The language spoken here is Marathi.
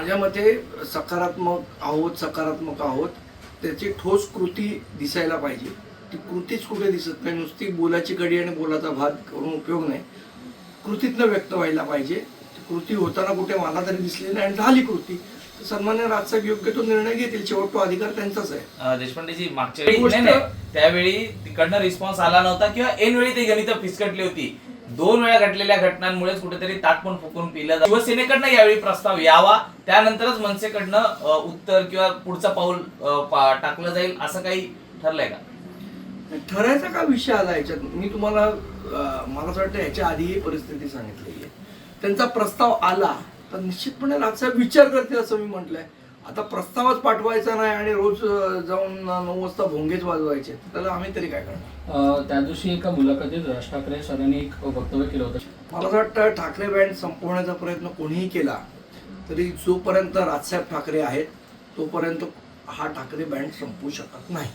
माझ्या मते सकारात्मक आहोत, त्याची ठोस कृती दिसायला पाहिजे. ती कृतीच कुठे दिसत नाही, नुसती बोलाची कडी आणि बोलाचा भात करून उपयोग नाही. कृतीतनं व्यक्त व्हायला पाहिजे. ती कृती होताना कुठे मला तरी दिसली नाही आणि झाली कृती, तर सन्मान्य राजसाहेब योग्य तो निर्णय घेतील. शेवट तो अधिकार त्यांचाच आहे. देशपांडेजी मागच्या वेळी नाही, त्यावेळी तिकडनं रिस्पॉन्स आला नव्हता किंवा ऐन वेळी ती गणित फिसकटली होती. 2 वेळा घडलेल्या घटनांमुळेच कुठेतरी ताट पण फुकून पिलं. शिवसेनेकडनं यावेळी प्रस्ताव यावा, त्यानंतरच मनसेकडनं उत्तर किंवा पुढचं पाऊल टाकलं जाईल, असं काही ठरलंय का? ठरायचा का विषय आला याच्यात? मी तुम्हाला मला असं वाटतं ह्याच्या आधीही परिस्थिती सांगितलेली आहे. त्यांचा प्रस्ताव आला तर निश्चितपणे राजसाहेब विचार करतील असं मी म्हटलंय. आता प्रस्तावच पाठवायचा नाही आणि रोज जाऊन 9 वाजता भोंगेच वाजवायचे, त्याला आम्ही तरी काय करणार? त्या दिवशी एका मुलाखतीत राज ठाकरे सरांनी एक वक्तव्य केलं होतं. मला असं वाटतं ठाकरे बँड संपवण्याचा प्रयत्न कोणीही केला तरी जोपर्यंत राजसाहेब ठाकरे आहेत तोपर्यंत हा ठाकरे बँड संपू शकत नाही.